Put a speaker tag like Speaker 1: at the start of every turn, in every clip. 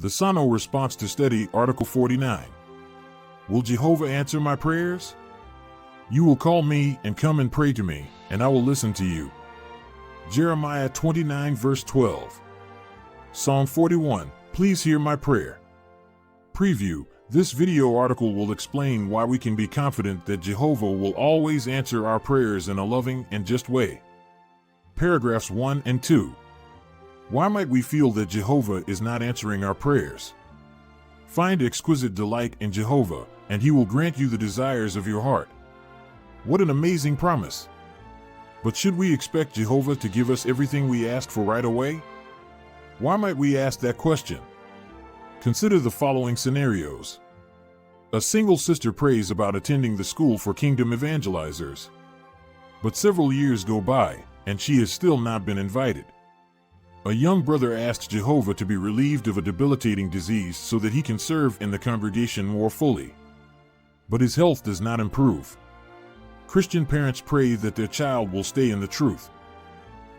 Speaker 1: The Sano Response to Study, Article 49. Will Jehovah answer my prayers? You will call me and come and pray to me, and I will listen to you. Jeremiah 29 verse 12. Psalm 41, please hear my prayer. Preview. This video article will explain why we can be confident that Jehovah will always answer our prayers in a loving and just way. Paragraphs 1 and 2. Why might we feel that Jehovah is not answering our prayers? Find exquisite delight in Jehovah, and He will grant you the desires of your heart. What an amazing promise! But should we expect Jehovah to give us everything we ask for right away? Why might we ask that question? Consider the following scenarios. A single sister prays about attending the school for kingdom evangelizers. But several years go by, and she has still not been invited. A young brother asks Jehovah to be relieved of a debilitating disease so that he can serve in the congregation more fully. But his health does not improve. Christian parents pray that their child will stay in the truth.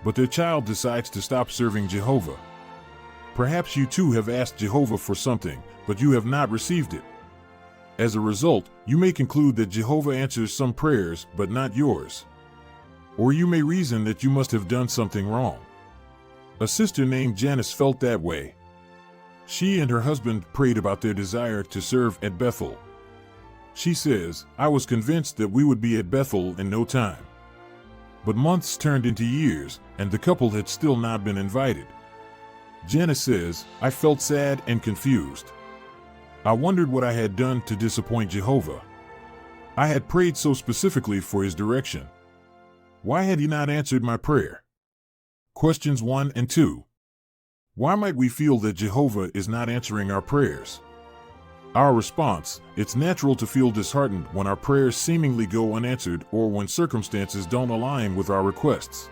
Speaker 1: But their child decides to stop serving Jehovah. Perhaps you too have asked Jehovah for something, but you have not received it. As a result, you may conclude that Jehovah answers some prayers, but not yours. Or you may reason that you must have done something wrong. A sister named Janice felt that way. She and her husband prayed about their desire to serve at Bethel. She says, I was convinced that we would be at Bethel in no time. But months turned into years, and the couple had still not been invited. Janice says, I felt sad and confused. I wondered what I had done to disappoint Jehovah. I had prayed so specifically for His direction. Why had He not answered my prayer? Questions 1 and 2. Why might we feel that Jehovah is not answering our prayers? Our response: it's natural to feel disheartened when our prayers seemingly go unanswered or when circumstances don't align with our requests.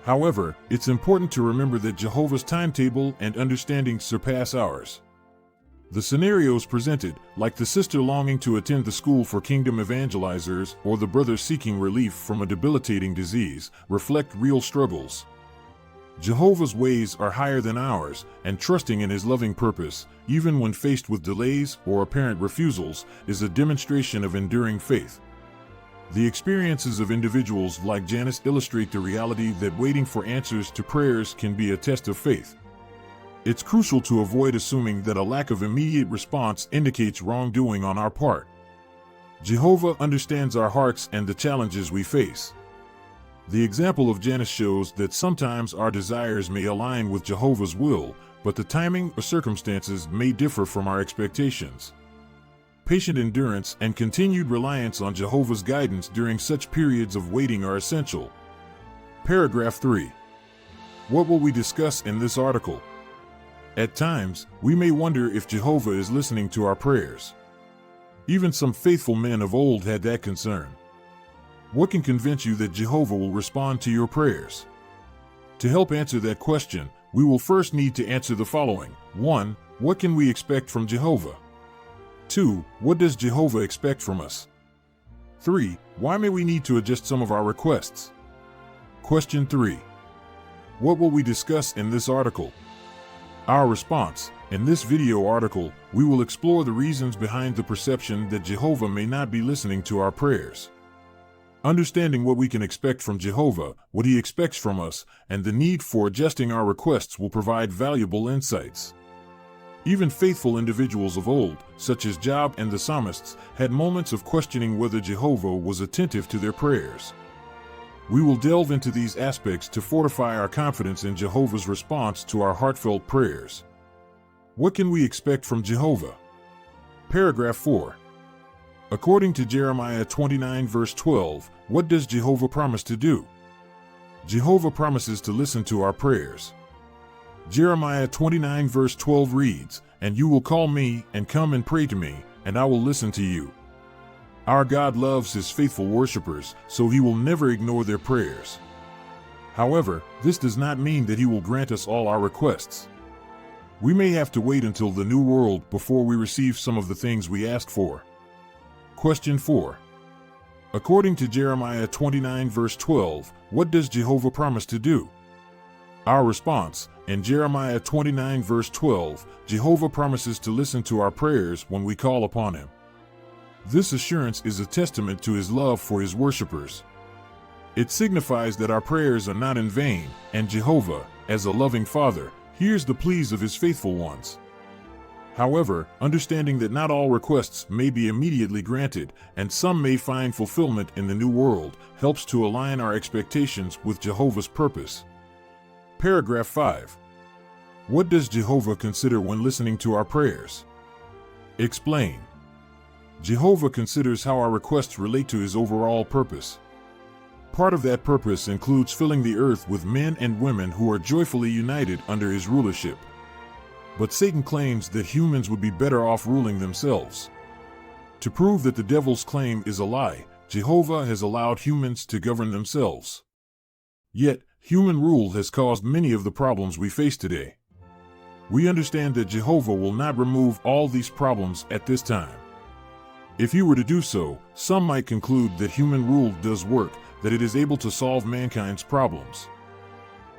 Speaker 1: However, it's important to remember that Jehovah's timetable and understanding surpass ours. The scenarios presented, like the sister longing to attend the school for kingdom evangelizers or the brother seeking relief from a debilitating disease, reflect real struggles. Jehovah's ways are higher than ours, and trusting in His loving purpose, even when faced with delays or apparent refusals, is a demonstration of enduring faith. The experiences of individuals like Janice illustrate the reality that waiting for answers to prayers can be a test of faith. It's crucial to avoid assuming that a lack of immediate response indicates wrongdoing on our part. Jehovah understands our hearts and the challenges we face. The example of Janice shows that sometimes our desires may align with Jehovah's will, but the timing or circumstances may differ from our expectations. Patient endurance and continued reliance on Jehovah's guidance during such periods of waiting are essential. Paragraph 3. What will we discuss in this article? At times, we may wonder if Jehovah is listening to our prayers. Even some faithful men of old had that concern. What can convince you that Jehovah will respond to your prayers? To help answer that question, we will first need to answer the following. 1. What can we expect from Jehovah? 2. What does Jehovah expect from us? 3. Why may we need to adjust some of our requests? Question 3. What will we discuss in this article? Our response: in this video article, we will explore the reasons behind the perception that Jehovah may not be listening to our prayers. Understanding what we can expect from Jehovah, what He expects from us, and the need for adjusting our requests will provide valuable insights. Even faithful individuals of old, such as Job and the psalmists, had moments of questioning whether Jehovah was attentive to their prayers. We will delve into these aspects to fortify our confidence in Jehovah's response to our heartfelt prayers. What can we expect from Jehovah? Paragraph 4. According to Jeremiah 29 verse 12, what does Jehovah promise to do? Jehovah promises to listen to our prayers. Jeremiah 29 verse 12 reads, "And you will call me and come and pray to me, and I will listen to you." Our God loves His faithful worshipers, so He will never ignore their prayers. However, this does not mean that He will grant us all our requests. We may have to wait until the new world before we receive some of the things we asked for. Question 4. According to Jeremiah 29 verse 12, what does Jehovah promise to do? Our response: In Jeremiah 29 verse 12, Jehovah promises to listen to our prayers when we call upon him. This assurance is a testament to his love for his worshipers. It signifies that our prayers are not in vain, and Jehovah, as a loving Father, hears the pleas of his faithful ones. However, understanding that not all requests may be immediately granted, and some may find fulfillment in the new world, helps to align our expectations with Jehovah's purpose. Paragraph 5. What does Jehovah consider when listening to our prayers? Explain. Jehovah considers how our requests relate to his overall purpose. Part of that purpose includes filling the earth with men and women who are joyfully united under his rulership. But Satan claims that humans would be better off ruling themselves. To prove that the devil's claim is a lie, Jehovah has allowed humans to govern themselves. Yet, human rule has caused many of the problems we face today. We understand that Jehovah will not remove all these problems at this time. If he were to do so, some might conclude that human rule does work, that it is able to solve mankind's problems.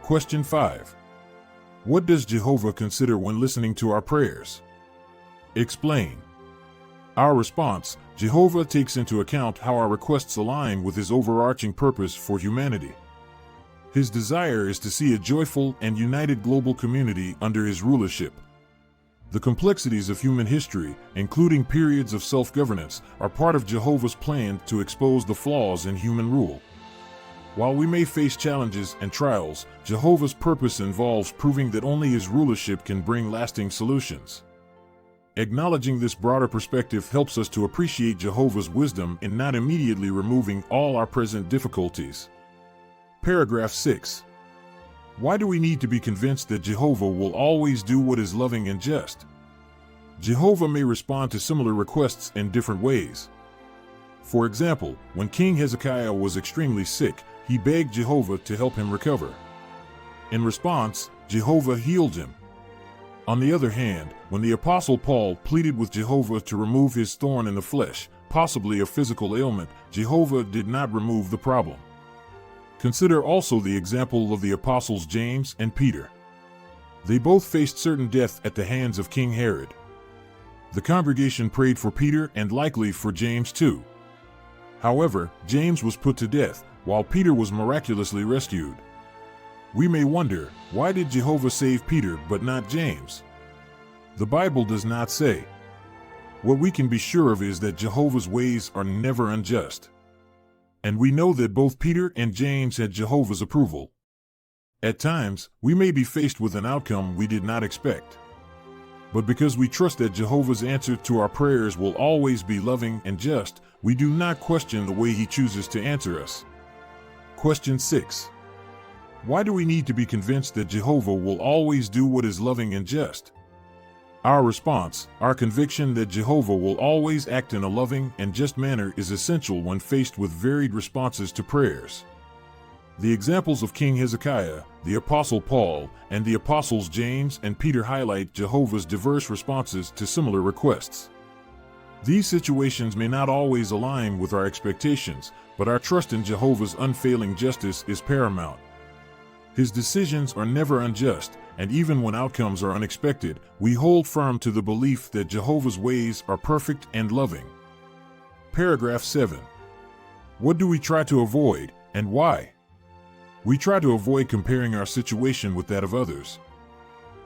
Speaker 1: Question 5. What does Jehovah consider when listening to our prayers? Explain. Our response: Jehovah takes into account how our requests align with his overarching purpose for humanity. His desire is to see a joyful and united global community under his rulership. The complexities of human history, including periods of self-governance, are part of Jehovah's plan to expose the flaws in human rule. While we may face challenges and trials, Jehovah's purpose involves proving that only his rulership can bring lasting solutions. Acknowledging this broader perspective helps us to appreciate Jehovah's wisdom in not immediately removing all our present difficulties. Paragraph 6. Why do we need to be convinced that Jehovah will always do what is loving and just? Jehovah may respond to similar requests in different ways. For example, when King Hezekiah was extremely sick, he begged Jehovah to help him recover. In response, Jehovah healed him. On the other hand, when the Apostle Paul pleaded with Jehovah to remove his thorn in the flesh, possibly a physical ailment, Jehovah did not remove the problem. Consider also the example of the apostles James and Peter. They both faced certain death at the hands of King Herod. The congregation prayed for Peter and likely for James too. However, James was put to death, while Peter was miraculously rescued. We may wonder, why did Jehovah save Peter but not James? The Bible does not say. What we can be sure of is that Jehovah's ways are never unjust. And we know that both Peter and James had Jehovah's approval. At times, we may be faced with an outcome we did not expect. But because we trust that Jehovah's answer to our prayers will always be loving and just, we do not question the way he chooses to answer us. Question 6. Why do we need to be convinced that Jehovah will always do what is loving and just? Our response, our conviction that Jehovah will always act in a loving and just manner, is essential when faced with varied responses to prayers. The examples of King Hezekiah, the Apostle Paul, and the Apostles James and Peter highlight Jehovah's diverse responses to similar requests. These situations may not always align with our expectations, but our trust in Jehovah's unfailing justice is paramount. His decisions are never unjust, and even when outcomes are unexpected, we hold firm to the belief that Jehovah's ways are perfect and loving. Paragraph 7. What do we try to avoid, and why? We try to avoid comparing our situation with that of others.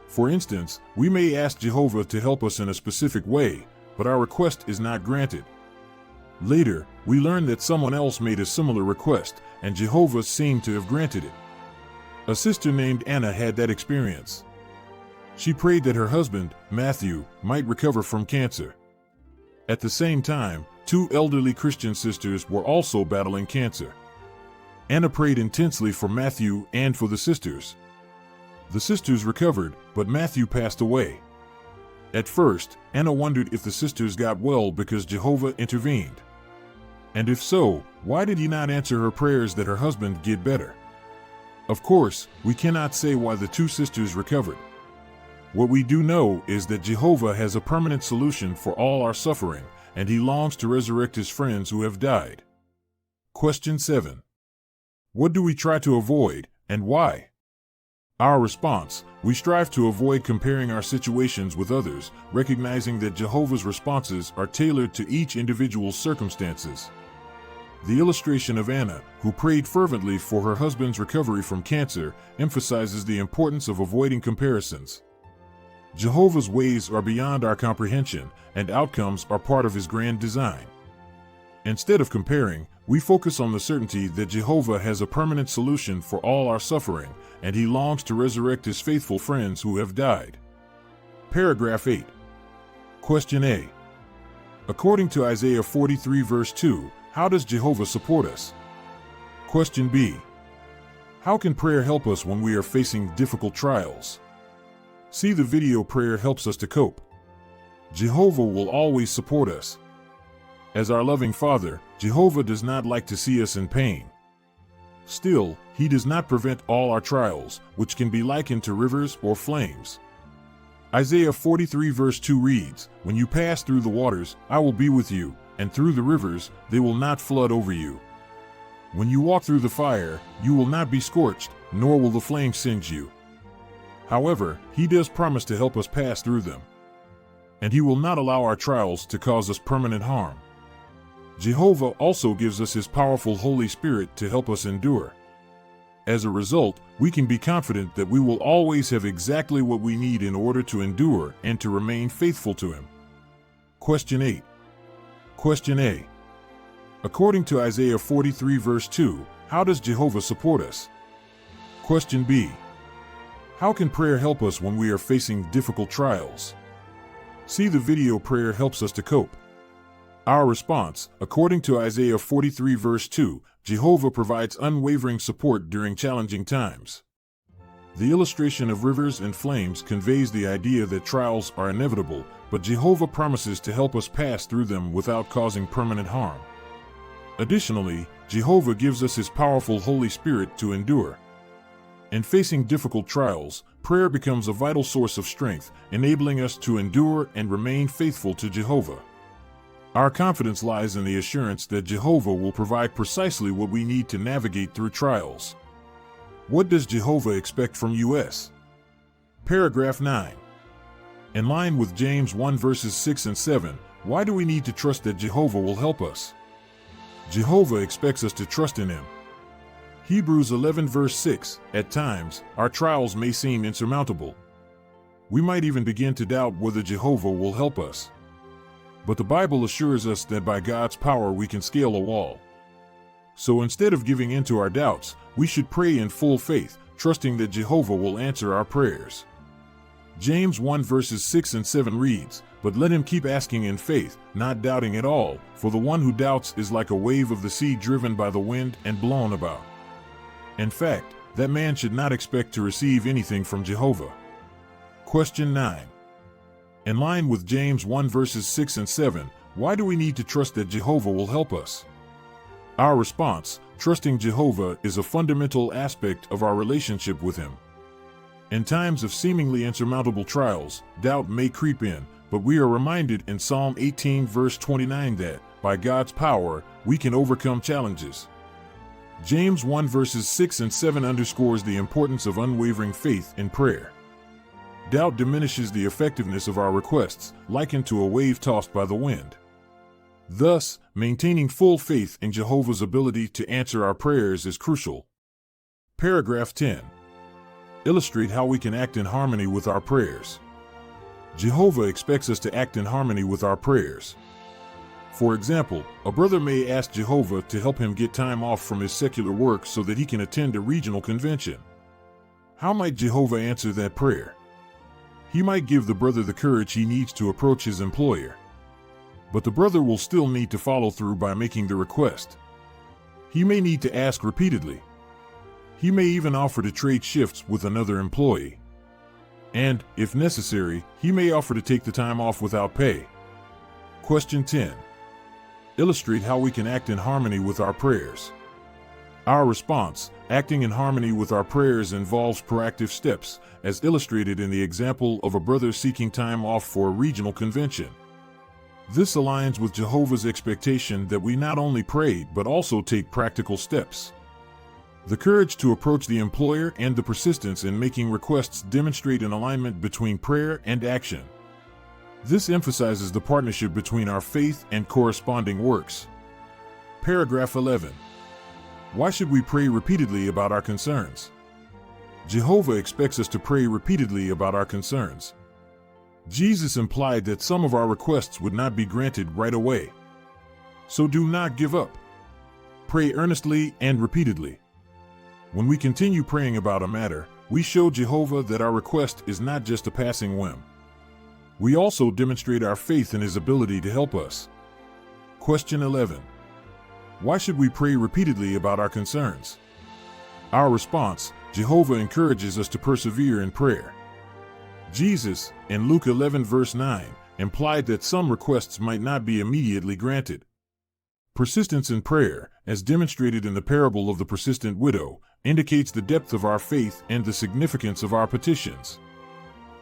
Speaker 1: For instance, we may ask Jehovah to help us in a specific way, but our request is not granted. Later, we learn that someone else made a similar request, and Jehovah seemed to have granted it. A sister named Anna had that experience. She prayed that her husband, Matthew, might recover from cancer. At the same time, 2 elderly Christian sisters were also battling cancer. Anna prayed intensely for Matthew and for the sisters. The sisters recovered, but Matthew passed away. At first, Anna wondered if the sisters got well because Jehovah intervened. And if so, why did he not answer her prayers that her husband get better? Of course, we cannot say why the 2 sisters recovered. What we do know is that Jehovah has a permanent solution for all our suffering, and he longs to resurrect his friends who have died. Question 7. What do we try to avoid, and why? Our response: we strive to avoid comparing our situations with others, recognizing that Jehovah's responses are tailored to each individual's circumstances. The illustration of Anna, who prayed fervently for her husband's recovery from cancer, emphasizes the importance of avoiding comparisons. Jehovah's ways are beyond our comprehension, and outcomes are part of his grand design. Instead of comparing, we focus on the certainty that Jehovah has a permanent solution for all our suffering, and he longs to resurrect his faithful friends who have died. Paragraph 8. Question A. According to Isaiah 43 verse 2, how does Jehovah support us? Question B. How can prayer help us when we are facing difficult trials? See the video Prayer Helps Us to Cope. Jehovah will always support us. As our loving Father, Jehovah does not like to see us in pain. Still, he does not prevent all our trials, which can be likened to rivers or flames. Isaiah 43 verse 2 reads, "When you pass through the waters, I will be with you, and through the rivers, they will not flood over you. When you walk through the fire, you will not be scorched, nor will the flame singe you." However, he does promise to help us pass through them. And he will not allow our trials to cause us permanent harm. Jehovah also gives us his powerful Holy Spirit to help us endure. As a result, we can be confident that we will always have exactly what we need in order to endure and to remain faithful to him. Question 8. Question A. According to Isaiah 43 verse 2, how does Jehovah support us? Question B. How can prayer help us when we are facing difficult trials? See the video Prayer Helps Us to Cope. Our response: according to Isaiah 43 verse 2, Jehovah provides unwavering support during challenging times. The illustration of rivers and flames conveys the idea that trials are inevitable, but Jehovah promises to help us pass through them without causing permanent harm. Additionally, Jehovah gives us his powerful Holy Spirit to endure. In facing difficult trials, prayer becomes a vital source of strength, enabling us to endure and remain faithful to Jehovah. Our confidence lies in the assurance that Jehovah will provide precisely what we need to navigate through trials. What does Jehovah expect from us? Paragraph 9. In line with James 1 verses 6 and 7, why do we need to trust that Jehovah will help us? Jehovah expects us to trust in him. Hebrews 11 verse 6, at times, our trials may seem insurmountable. We might even begin to doubt whether Jehovah will help us. But the Bible assures us that by God's power we can scale a wall. So instead of giving in to our doubts, we should pray in full faith, trusting that Jehovah will answer our prayers. James 1 verses 6 and 7 reads, "But let him keep asking in faith, not doubting at all, for the one who doubts is like a wave of the sea driven by the wind and blown about." In fact, that man should not expect to receive anything from Jehovah. Question 9. In line with James 1 verses 6 and 7, why do we need to trust that Jehovah will help us? Our response: trusting Jehovah is a fundamental aspect of our relationship with him. In times of seemingly insurmountable trials, doubt may creep in, but we are reminded in Psalm 18 verse 29 that, by God's power, we can overcome challenges. James 1 verses 6 and 7 underscores the importance of unwavering faith in prayer. Doubt diminishes the effectiveness of our requests, likened to a wave tossed by the wind. Thus, maintaining full faith in Jehovah's ability to answer our prayers is crucial. Paragraph 10. Illustrate how we can act in harmony with our prayers. Jehovah expects us to act in harmony with our prayers. For example, a brother may ask Jehovah to help him get time off from his secular work so that he can attend a regional convention. How might Jehovah answer that prayer? He might give the brother the courage he needs to approach his employer. But the brother will still need to follow through by making the request. He may need to ask repeatedly. He may even offer to trade shifts with another employee. And, if necessary, he may offer to take the time off without pay. Question 10. Illustrate how we can act in harmony with our prayers. Our response: acting in harmony with our prayers involves proactive steps, as illustrated in the example of a brother seeking time off for a regional convention. This aligns with Jehovah's expectation that we not only pray but also take practical steps. The courage to approach the employer and the persistence in making requests demonstrate an alignment between prayer and action. This emphasizes the partnership between our faith and corresponding works. Paragraph 11. Why should we pray repeatedly about our concerns? Jehovah expects us to pray repeatedly about our concerns. Jesus implied that some of our requests would not be granted right away. So do not give up. Pray earnestly and repeatedly. When we continue praying about a matter, we show Jehovah that our request is not just a passing whim. We also demonstrate our faith in His ability to help us. Question 11. Why should we pray repeatedly about our concerns? Our response: Jehovah encourages us to persevere in prayer. Jesus, in Luke 11 verse 9, implied that some requests might not be immediately granted. Persistence in prayer, as demonstrated in the parable of the persistent widow, indicates the depth of our faith and the significance of our petitions.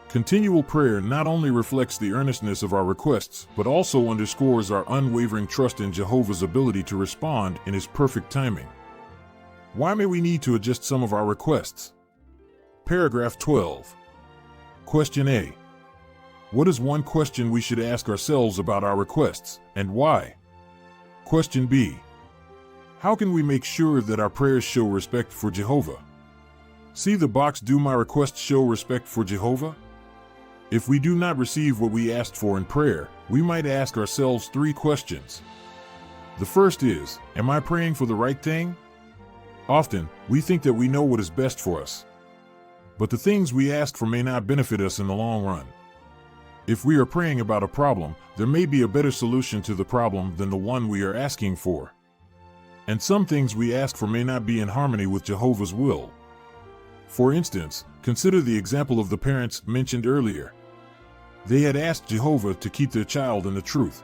Speaker 1: Continual prayer not only reflects the earnestness of our requests, but also underscores our unwavering trust in Jehovah's ability to respond in His perfect timing. Why may we need to adjust some of our requests? Paragraph 12. Question A. What is one question we should ask ourselves about our requests, and why? Question B. How can we make sure that our prayers show respect for Jehovah? See the box. Do my requests show respect for Jehovah? If we do not receive what we asked for in prayer, we might ask ourselves 3 questions. The first is, am I praying for the right thing? Often, we think that we know what is best for us. But the things we ask for may not benefit us in the long run. If we are praying about a problem, there may be a better solution to the problem than the one we are asking for. And some things we ask for may not be in harmony with Jehovah's will. For instance, consider the example of the parents mentioned earlier. They had asked Jehovah to keep their child in the truth.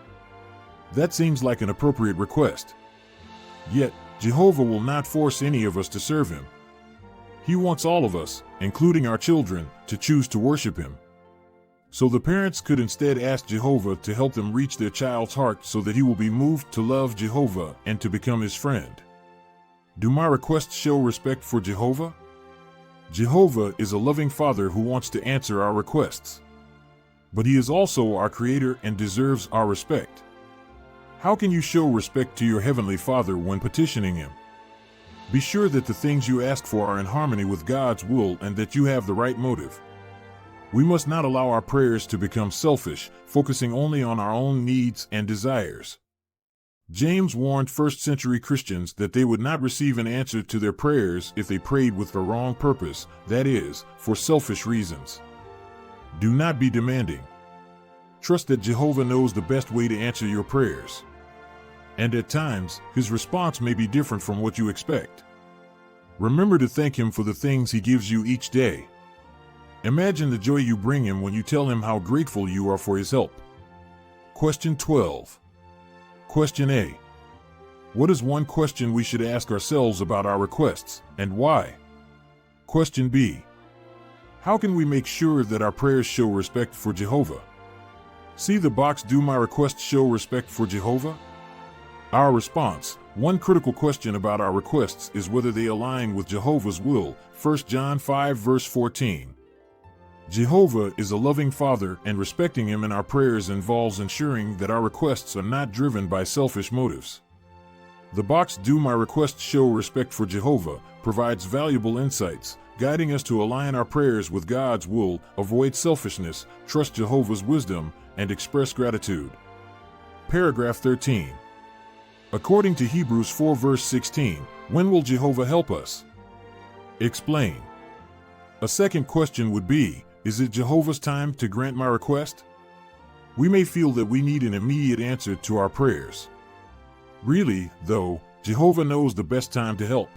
Speaker 1: That seems like an appropriate request. Yet, Jehovah will not force any of us to serve Him. He wants all of us, including our children, to choose to worship Him. So the parents could instead ask Jehovah to help them reach their child's heart so that he will be moved to love Jehovah and to become his friend. Do my requests show respect for Jehovah? Jehovah is a loving Father who wants to answer our requests. But He is also our Creator and deserves our respect. How can you show respect to your Heavenly Father when petitioning Him? Be sure that the things you ask for are in harmony with God's will and that you have the right motive. We must not allow our prayers to become selfish, focusing only on our own needs and desires. James warned first-century Christians that they would not receive an answer to their prayers if they prayed with the wrong purpose, that is, for selfish reasons. Do not be demanding. Trust that Jehovah knows the best way to answer your prayers. And at times, His response may be different from what you expect. Remember to thank Him for the things He gives you each day. Imagine the joy you bring Him when you tell Him how grateful you are for His help. Question 12. Question A. What is one question we should ask ourselves about our requests, and why? Question B. How can we make sure that our prayers show respect for Jehovah? See the box. Do my requests show respect for Jehovah? Our response: one critical question about our requests is whether they align with Jehovah's will. 1 John 5 verse 14. Jehovah is a loving Father, and respecting Him in our prayers involves ensuring that our requests are not driven by selfish motives. The box "Do my requests show respect for Jehovah" provides valuable insights, guiding us to align our prayers with God's will, avoid selfishness, trust Jehovah's wisdom, and express gratitude. Paragraph 13. According to Hebrews 4 verse 16, when will Jehovah help us? Explain. A second question would be, is it Jehovah's time to grant my request? We may feel that we need an immediate answer to our prayers. Really, though, Jehovah knows the best time to help.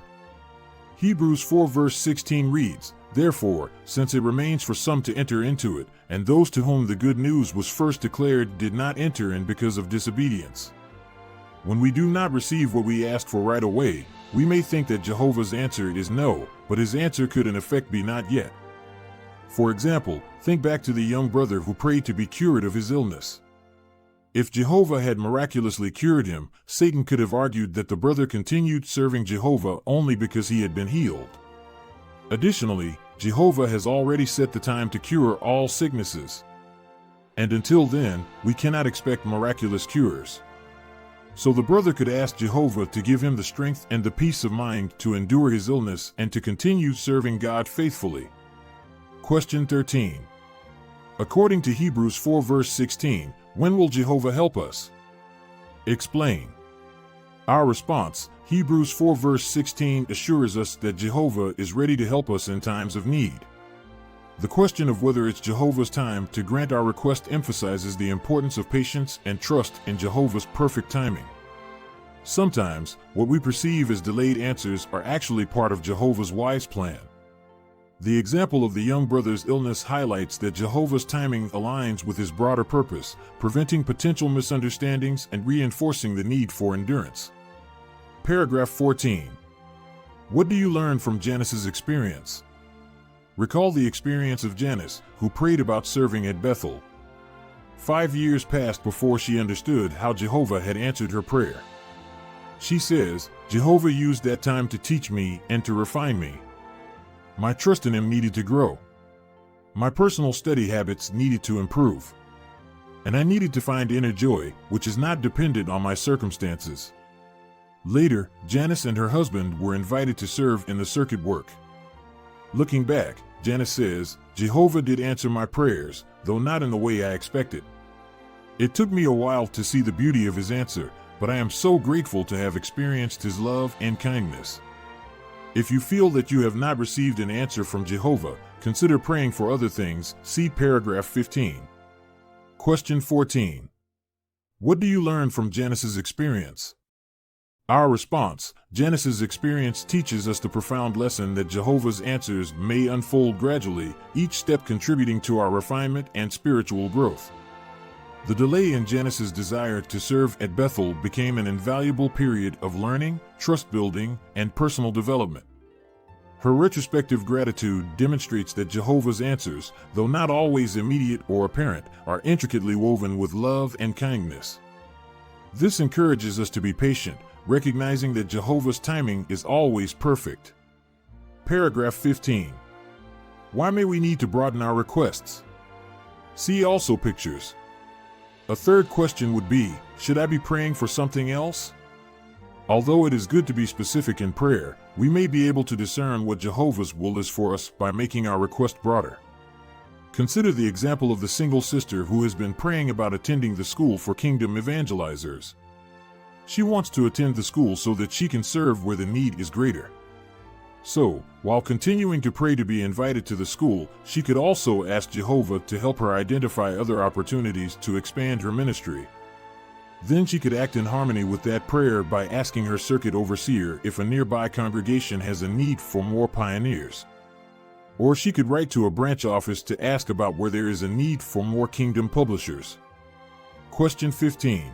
Speaker 1: Hebrews 4 verse 16 reads, "Therefore, since it remains for some to enter into it, and those to whom the good news was first declared did not enter in because of disobedience." When we do not receive what we ask for right away, we may think that Jehovah's answer is no, but His answer could in effect be not yet. For example, think back to the young brother who prayed to be cured of his illness. If Jehovah had miraculously cured him, Satan could have argued that the brother continued serving Jehovah only because he had been healed. Additionally, Jehovah has already set the time to cure all sicknesses. And until then, we cannot expect miraculous cures. So the brother could ask Jehovah to give him the strength and the peace of mind to endure his illness and to continue serving God faithfully. Question 13. According to Hebrews 4 verse 16, when will Jehovah help us? Explain. Our response, Hebrews 4 verse 16 assures us that Jehovah is ready to help us in times of need. The question of whether it's Jehovah's time to grant our request emphasizes the importance of patience and trust in Jehovah's perfect timing. Sometimes, what we perceive as delayed answers are actually part of Jehovah's wise plan. The example of the young brother's illness highlights that Jehovah's timing aligns with his broader purpose, preventing potential misunderstandings and reinforcing the need for endurance. Paragraph 14. What do you learn from Janice's experience? Recall the experience of Janice, who prayed about serving at Bethel. 5 years passed before she understood how Jehovah had answered her prayer. She says, Jehovah used that time to teach me and to refine me. My trust in him needed to grow. My personal study habits needed to improve. And I needed to find inner joy, which is not dependent on my circumstances. Later, Janice and her husband were invited to serve in the circuit work. Looking back, Janice says, Jehovah did answer my prayers, though not in the way I expected. It took me a while to see the beauty of his answer, but I am so grateful to have experienced his love and kindness. If you feel that you have not received an answer from Jehovah, consider praying for other things. See paragraph 15. Question 14. What do you learn from Janice's experience? Our response, Janice's experience teaches us the profound lesson that Jehovah's answers may unfold gradually, each step contributing to our refinement and spiritual growth. The delay in Janice's desire to serve at Bethel became an invaluable period of learning, trust building, and personal development. Her retrospective gratitude demonstrates that Jehovah's answers, though not always immediate or apparent, are intricately woven with love and kindness. This encourages us to be patient, recognizing that Jehovah's timing is always perfect. Paragraph 15. Why may we need to broaden our requests? See also pictures. A third question would be, should I be praying for something else? Although it is good to be specific in prayer, we may be able to discern what Jehovah's will is for us by making our request broader. Consider the example of the single sister who has been praying about attending the school for kingdom evangelizers. She wants to attend the school so that she can serve where the need is greater. So, while continuing to pray to be invited to the school, she could also ask Jehovah to help her identify other opportunities to expand her ministry. Then she could act in harmony with that prayer by asking her circuit overseer if a nearby congregation has a need for more pioneers. Or she could write to a branch office to ask about where there is a need for more kingdom publishers. Question 15.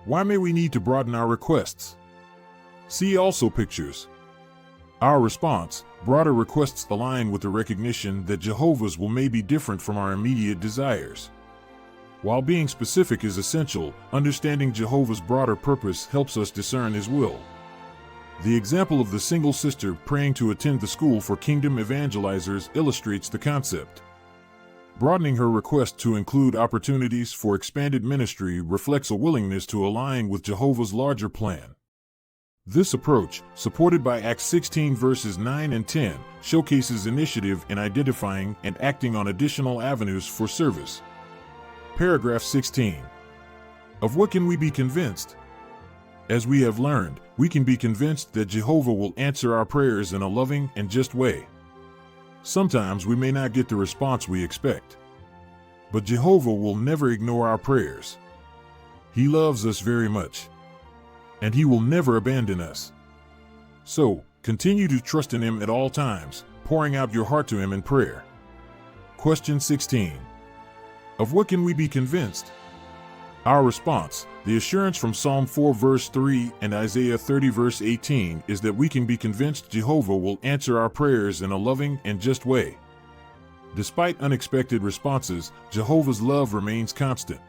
Speaker 1: Why may we need to broaden our requests? See also pictures. Our response, broader requests align with the recognition that Jehovah's will may be different from our immediate desires. While being specific is essential, understanding Jehovah's broader purpose helps us discern his will. The example of the single sister praying to attend the school for kingdom evangelizers illustrates the concept. Broadening her request to include opportunities for expanded ministry reflects a willingness to align with Jehovah's larger plan. This approach, supported by Acts 16 verses 9 and 10, showcases initiative in identifying and acting on additional avenues for service. Paragraph 16. Of what can we be convinced? As we have learned, we can be convinced that Jehovah will answer our prayers in a loving and just way. Sometimes we may not get the response we expect. But Jehovah will never ignore our prayers. He loves us very much. And he will never abandon us. So, continue to trust in him at all times, pouring out your heart to him in prayer. Question 16. Of what can we be convinced? Our response, the assurance from Psalm 4 verse 3 and Isaiah 30 verse 18 is that we can be convinced Jehovah will answer our prayers in a loving and just way. Despite unexpected responses, Jehovah's love remains constant.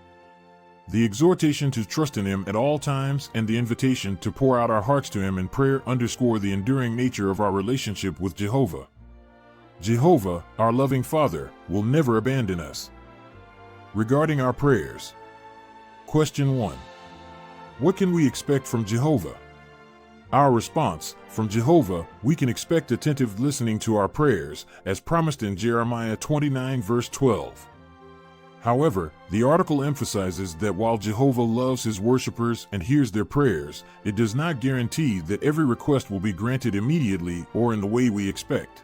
Speaker 1: The exhortation to trust in Him at all times and the invitation to pour out our hearts to Him in prayer underscore the enduring nature of our relationship with Jehovah. Jehovah, our loving Father, will never abandon us. Regarding our prayers. Question 1. What can we expect from Jehovah? Our response: from Jehovah, we can expect attentive listening to our prayers, as promised in Jeremiah 29 verse 12. However, the article emphasizes that while Jehovah loves His worshipers and hears their prayers, it does not guarantee that every request will be granted immediately or in the way we expect.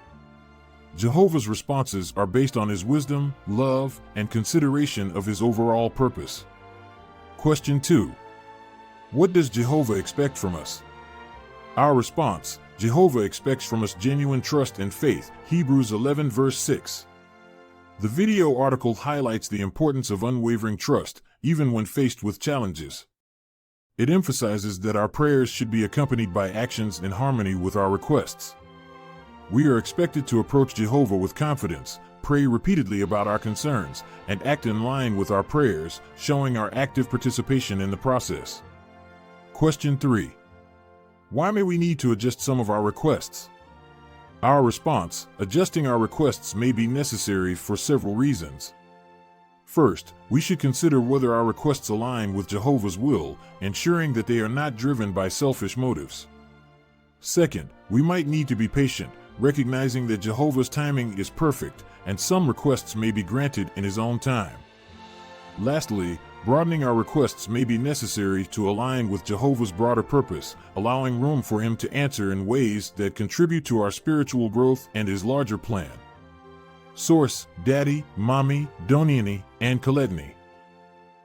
Speaker 1: Jehovah's responses are based on His wisdom, love, and consideration of His overall purpose. Question 2. What does Jehovah expect from us? Our response: Jehovah expects from us genuine trust and faith, Hebrews 11 verse 6. The video article highlights the importance of unwavering trust, even when faced with challenges. It emphasizes that our prayers should be accompanied by actions in harmony with our requests. We are expected to approach Jehovah with confidence, pray repeatedly about our concerns, and act in line with our prayers, showing our active participation in the process. Question 3. Why may we need to adjust some of our requests? Our response: adjusting our requests may be necessary for several reasons. First, we should consider whether our requests align with Jehovah's will, ensuring that they are not driven by selfish motives. Second, we might need to be patient, recognizing that Jehovah's timing is perfect, and some requests may be granted in His own time. Lastly, broadening our requests may be necessary to align with Jehovah's broader purpose, allowing room for Him to answer in ways that contribute to our spiritual growth and His larger plan. Source: Daddy, Mommy, Doniani, and Coletany.